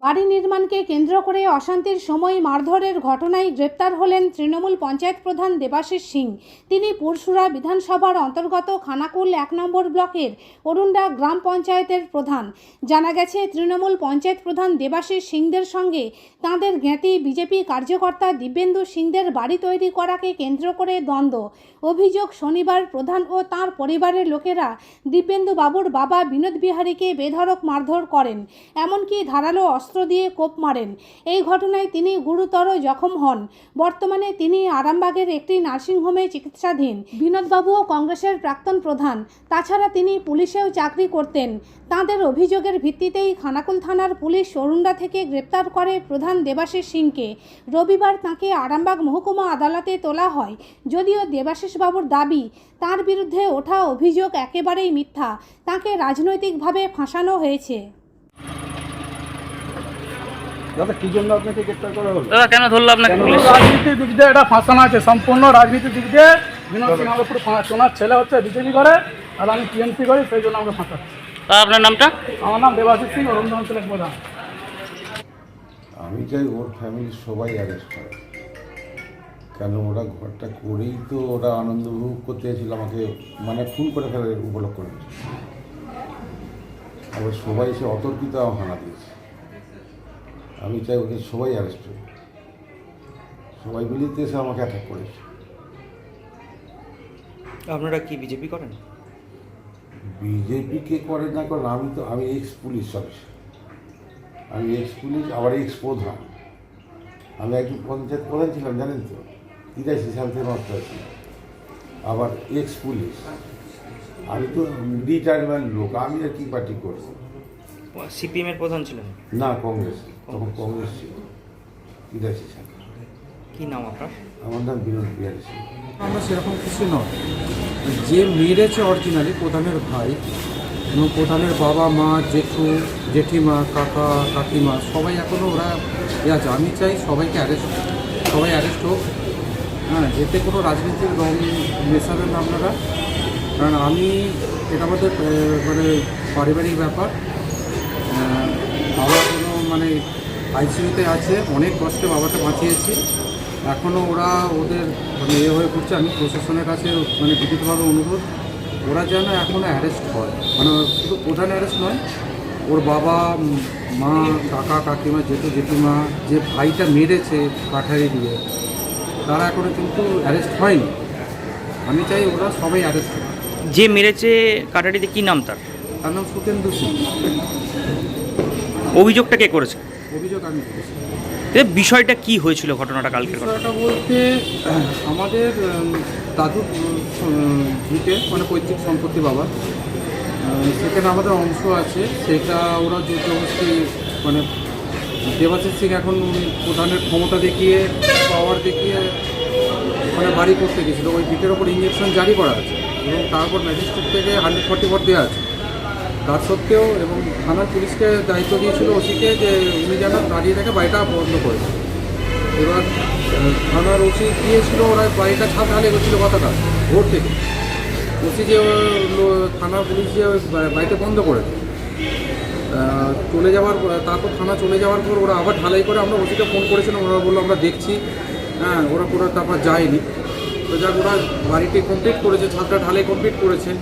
বাড়ি নির্মাণকে কেন্দ্র করে অশান্তির সময় মারধরের ঘটনায় গ্রেপ্তার হলেন তৃণমূল পঞ্চায়েত প্রধান দেবাশিস সিং। তিনি পুরসুরা বিধানসভার অন্তর্গত খানাকুল ১ নম্বর ব্লকের অরুণ্ডা গ্রাম পঞ্চায়েতের প্রধান। জানা গেছে, তৃণমূল পঞ্চায়েত প্রধান দেবাশিস সিংদের সঙ্গে তাঁদের জ্ঞাতি বিজেপি কার্যকর্তা দিব্যেন্দু সিংদের বাড়ি তৈরি করাকে কেন্দ্র করে দ্বন্দ্ব। অভিযোগ, শনিবার প্রধান ও তাঁর পরিবারের লোকেরা দিব্যেন্দু বাবুর বাবা বিনোদ বিহারীকে বেধড়ক মারধর করেন, এমনকি ধারালো অস্ত্র দিয়ে কোপ মারেন। এই ঘটনায় তিনি গুরুতর জখম হন। বর্তমানে তিনি আরামবাগের একটি নার্সিংহোমে চিকিৎসাধীন। বিনোদবাবুও কংগ্রেসের প্রাক্তন প্রধান, তাছাড়া তিনি পুলিশেও চাকরি করতেন। তাঁদের অভিযোগের ভিত্তিতেই খানাকুল থানার পুলিশ অরুণ্ডা থেকে গ্রেপ্তার করে প্রধান দেবাশিস সিংকে। রবিবার তাঁকে আরামবাগ মহকুমা আদালতে তোলা হয়। যদিও দেবাশিস বাবুর দাবি, তার বিরুদ্ধে ওঠা অভিযোগ একেবারেই মিথ্যা, তাঁকে রাজনৈতিকভাবে ফাঁসানো হয়েছে। দাদা, কি জন্য আপনাকে গ্রেপ্তার করা হলো? দাদা, কেন ধরলো আপনাকে পুলিশ? রাজনীতির দিক দিয়ে এটা ফাঁসানো আছে, সম্পূর্ণ রাজনীতির দিক দিয়ে। বিনোদ সিং আমার পুরো ওনার ছেলে হচ্ছে বিজেপি করে, আর আমি টিএমসি করি, সেই জন্য আমাকে ফাঁসাচ্ছে। তা আপনার নামটা? আমার নাম দেবাশিস সিং, অরুণ অঞ্চলের প্রধান। আমি চাই ওর ফ্যামিলির সবাই অ্যারেস্ট হয়, কেন ওরা ঘরটা করেই তো ওরা আনন্দ উপভোগ করতে এসেছিল, আমাকে মানে খুন করে ফেলার উপলক্ষ করে দিয়েছে। আবার সবাই এসে অতর্কিত হানা দিয়েছে। আমি চাই ওদের সবাই অ্যারেস্ট হয়, সবাই মিলিয়ে তো এসে আমাকে অ্যাটাক করেছে। আপনারা কি বিজেপি করেন? বিজেপিকে করে না করেন, আমি এক্স পুলিশ অফিসার, আমি এক্স পুলিশ, আবার এক্স প্রধান। আমি একজন পঞ্চায়েত প্রধান ছিলাম, জানেন তো, 83 সাল থেকে নষ্ট হয়েছিলাম। আবার এক্স পুলিশ, আমি তো রিটায়ারমেন্ট লোক, আমি আর কি পার্টি করবো? সিপিএম এর প্রধান ছিলেন? না, কংগ্রেস, তখন কংগ্রেস ছিল 83 সালে। কি নাম আপনার? আমার নাম বিনোদ বিহারী সিং। আমরা সেরকম কিছু নয়। যে মেরেছে অরিজিনালি প্রধানের ভাই এবং প্রধানের বাবা মা, জেঠু জেঠিমা, কাকা কাকিমা সবাই এখনও ওরা আছে। আমি চাই সবাই অ্যারেস্ট হোক। হ্যাঁ, এতে কোনো রাজনীতির রং মেশাবেন না আপনারা, কারণ এটা আমাদের মানে পারিবারিক ব্যাপার। বাবা কোনো মানে আইসিইউতে আছে, অনেক কষ্টে বাবাকে বাঁচিয়েছি। এখনও ওরা ওদের মানে হয়ে পড়ছে। আমি প্রশাসনের কাছে মানে বিদ্যুৎভাবে অনুরোধ, ওরা যেন এখনও অ্যারেস্ট হয়, মানে শুধু প্রধান অ্যারেস্ট নয়, ওর বাবা মা, কাকা কাকিমা, জেঠু জেঠিমা, যে ভাইটা মেরেছে কাঠারি দিয়ে, তারা এখনও কিন্তু অ্যারেস্ট হয়নি। আমি চাই ওরা সবাই অ্যারেস্ট হয়। যে মেরেছে কাটারিতে কি নাম তার? তার নাম সুকেন্দু সিং। অভিযোগটা কে করেছে? অভিযোগ আমি করেছি। বিষয়টা কি হয়েছিল, ঘটনাটা কালকের ঘটনা? বিষয়টা বলতে আমাদের দাদু ভিটে মানে পৈতৃক সম্পত্তি বাবা, সেখানে আমাদের অংশ আছে, সেটা ওরা জোরজবরদস্তি মানে দেবাশিস সিং এখন প্রধানের ক্ষমতা দেখিয়ে, পাওয়ার দেখিয়ে মানে বাড়ি করতে গেছিলো। ওই ভিটের ওপর ইঞ্জেকশন জারি করা আছে এবং তারপর ম্যাজিস্ট্রেট থেকে 144 দেওয়া আছে। তার সত্ত্বেও এবং থানার পুলিশকে দায়িত্ব দিয়েছিল ওসিকে, যে উনি যেন দাঁড়িয়ে থেকে বাড়িটা বন্ধ করে। এবার থানার ওসি গিয়েছিল, ওরা বাড়িটা ছাদ ঢালে গেছিল কথাটা ভোর থেকে। ওসি যে থানার পুলিশ যে বাড়িটা বন্ধ করে চলে যাওয়ার, তারপর থানা চলে যাওয়ার পর ওরা আবার ঢালাই করে। আমরা ওসিকে ফোন করেছিলাম, ওরা বললো আমরা দেখছি। হ্যাঁ, ওরা পুরো তারপর যায়নি। তো যাক, ওরা বাড়িটি কমপ্লিট করেছে, ছাদটা ঢালাই কমপ্লিট করেছে।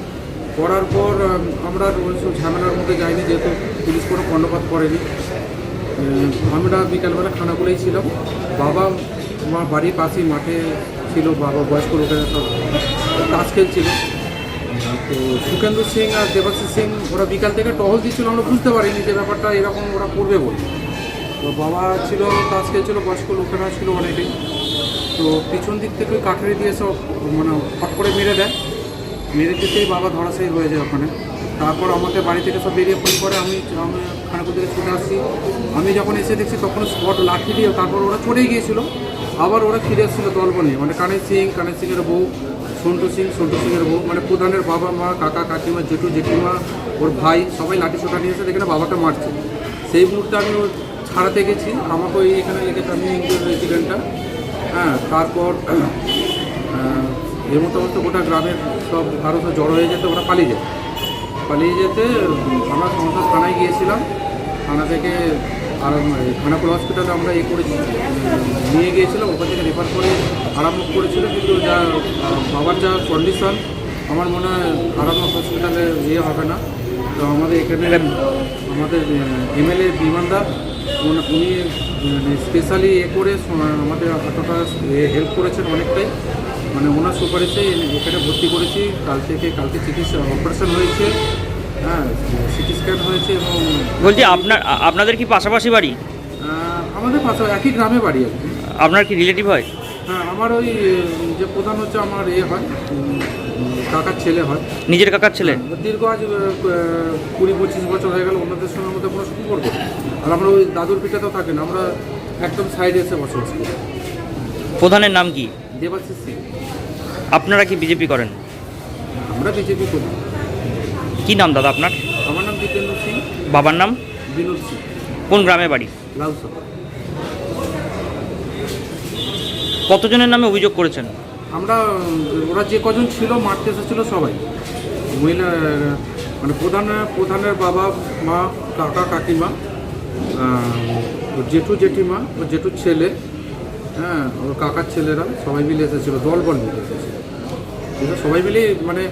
করার পর আমরা ওইসব ঝামেলার মধ্যে যাইনি, যেহেতু পুলিশ কোনো কর্ণপাত করেনি। আমরা বিকালবেলা খানাকুলেই ছিলাম। বাবা মা বাড়ির পাশেই মাঠে ছিল, বাবা বয়স্ক লোকেরা সব তাস খেলছিল। তো সুকেন্দু সিং আর দেবাশিস সিং ওরা বিকাল থেকে টহল দিচ্ছিল, আমরা বুঝতে পারিনি যে ব্যাপারটা এরকম ওরা করবে বলে। তো বাবা ছিল, তাস খেলছিল, বয়স্ক লোকেরা ছিল অনেকেই। তো পিছন দিক থেকে কাঠারি দিয়ে সব মানে ফট করে মেরে দেয়। মেরে দিতেই বাবা ধরাশায়ী হয়ে যায় ওখানে। তারপর আমাকে বাড়ি থেকে সব বেরিয়ে ফোন করে, আমি খানাকুল থেকে ছুটে আসছি। আমি যখন এসে দেখছি তখন স্পট লাঠি দিয়ে, তারপর ওরা চড়েই গিয়েছিলো। আবার ওরা ফিরে এসেছিলো দলবল নিয়ে, মানে কানের সিংয়ের বউ, সন্টু সিংয়ের বউ, মানে প্রধানের বাবা মা, কাকা কাকিমা, জেঠু জেঠিমা, ওর ভাই সবাই লাঠি ছোটা নিয়ে এসে এখানে বাবাটা মারছে। সেই মুহূর্তে আমি ছাড়াতে গেছি, আমাকে ওই এখানে লেগেছে, আমি ইঞ্জুর রেসিডেন্টটা। হ্যাঁ, তারপর এর মতো গোটা গ্রামের সব আরও সব জড়ো হয়ে যেতে, ওরা পালিয়ে যেতে আমরা সমস্ত থানায় গিয়েছিলাম। থানা থেকে আর খানাকুল হসপিটালে আমরা করেছি, নিয়ে গিয়েছিলাম, ওখান থেকে রেফার করে আরামবাগ করেছিল, কিন্তু যা বাবার যা কন্ডিশন আমার মনে হয় আরামবাগ হসপিটালে হবে না। তো আমাদের এখানে আমাদের এমএলএ বিমানদা উনি স্পেশালি করে আমাদের এতটা হেল্প করেছেন অনেকটাই, মানে ওনার সুপারিশে এখানে ভর্তি করেছি। কালকে চিকিৎসা অপারেশন হয়েছে, হ্যাঁ, সিটি স্ক্যান হয়েছে। এবং বলছি আপনাদের কি পাশাপাশি বাড়ি? আমাদের পাশে একই গ্রামে বাড়ি আর কি। আপনার কি রিলেটিভ হয়? হ্যাঁ, আমার ওই যে প্রধান হচ্ছে আমার হয়, কাকার ছেলে হয়। নিজের কাকার ছেলে? দীর্ঘ আজ 20-25 বছর হয়ে গেল, ওনাদের সঙ্গে আমাদের কোনো সম্পর্ক নেই। আর আমরা ওই দাদুর পিঠাতেও থাকি না, আমরা একদম সাইডে এসে বসবাস করি। প্রধানের নাম কি? দেবাশিস সিং। আপনারা কি বিজেপি করেন? আমরা বিজেপি করি। কি নাম দাদা আপনার? আমার নাম জিতেন্দ্র সিং। বাবার নাম? বিনোদ সিং। কোন গ্রামে বাড়ি? লাউসভা। কতজনের নামে অভিযোগ করেছেন? ওরা যে কজন ছিল মারতে এসেছিল সবাই, মহিলা মানে প্রধানের বাবা মা কাকা কাকিমা, ওর জেঠু জেঠিমা, ওর জেঠুর ছেলে, হ্যাঁ, ওর কাকার ছেলেরা সবাই মিলে এসেছিলো, দল মিলে এসেছিল। এটা সবাই মিলে মানে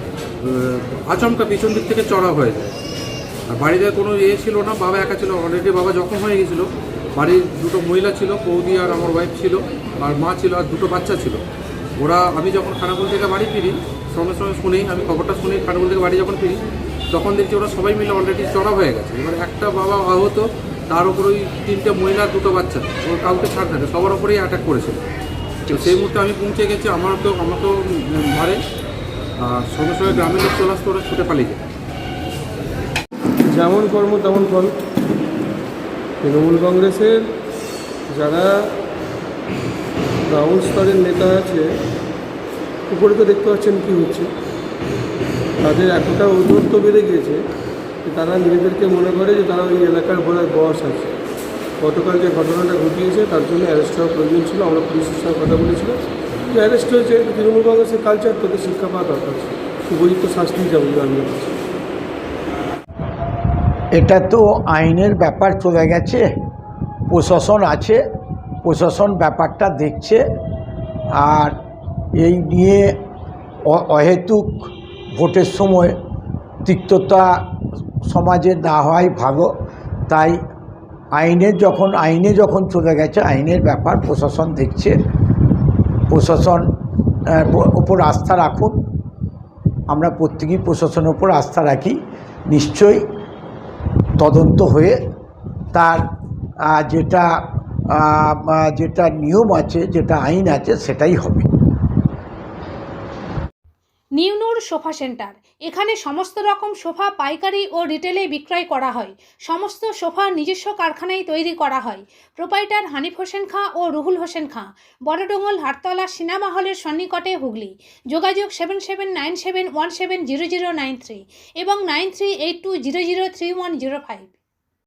আচমকা পিছন দিক থেকে চড়া হয়ে যায়। আর বাড়িতে কোনো ছিল না, বাবা একা ছিল, অলরেডি বাবা জখম হয়ে গেছিলো। বাড়ির দুটো মহিলা ছিল, বৌদি আর আমার ওয়াইফ ছিল, আর মা ছিল, আর দুটো বাচ্চা ছিল। আমি যখন খানাকুল থেকে বাড়ি ফিরি, সঙ্গে সঙ্গে শুনেই, আমি খবরটা শুনি, খানাকুল থেকে বাড়ি যখন ফিরি তখন দেখছি ওরা সবাই মিলে অলরেডি চড়া হয়ে গেছে। এবার একটা বাবা আহত, তার উপর ওই 3টে মহিলা, 2টো বাচ্চা, ওর কাউকে ছাড় থাকে, সবার ওপরেই অ্যাটাক করেছিল। তো সেই মুহূর্তে আমি পৌঁছে গেছি, আমাকেও মারে, আর সঙ্গে সঙ্গে গ্রামের লোক চলে আসতে, ওরা ছুটে পালিয়ে যায়। যেমন কর্ম তেমন ফল। তৃণমূল কংগ্রেসের যারা গ্রাউন্ড স্তরের নেতা আছে, উপরে তো দেখতে পাচ্ছেন কী হচ্ছে, তাদের এতটা ঔদ্ধত্য বেড়ে গিয়েছে যে তারা নিজেদেরকে মনে করে যে তারা ওই এলাকার বস আছে। গতকাল যে ঘটনাটা ঘটিয়েছে তার জন্য অ্যারেস্ট হওয়া প্রয়োজন ছিল। আমরা পুলিশের সঙ্গে কথা বলেছিলাম যে অ্যারেস্ট হয়েছে, তৃণমূল কংগ্রেসের কালচার, তোদের শিক্ষা পাওয়া দরকার, উপযুক্ত শাস্তি যাবে আমি বলছি। এটা তো আইনের ব্যাপার চলে গেছে, প্রশাসন আছে, প্রশাসন ব্যাপারটা দেখছে। আর এই নিয়ে অহেতুক ভোটের সময় তিক্ততা সমাজে না হওয়াই ভালো। তাই আইনে যখন চলে গেছে, আইনের ব্যাপার প্রশাসন দেখছে। প্রশাসন ওপর আস্থা রাখুন, আমরা প্রত্যেকেই প্রশাসনের ওপর আস্থা রাখি। নিশ্চয়ই তদন্ত হয়ে তার যেটা নিয়ম আছে, যেটা আইন আছে, সেটাই হবে। নিউনুর সোফা সেন্টার, এখানে সমস্ত রকম সোফা পাইকারি ও রিটেলে বিক্রয় করা হয়। সমস্ত সোফা নিজস্ব কারখানায় তৈরি করা হয়। প্রোপাইটার হানিফ হোসেন খাঁ ও রুহুল হোসেন খাঁ, বড়ডোঙ্গল হাটতলা সিনেমা হলের সন্নিকটে, হুগলি। যোগাযোগ 7797170093 এবং 9382003105।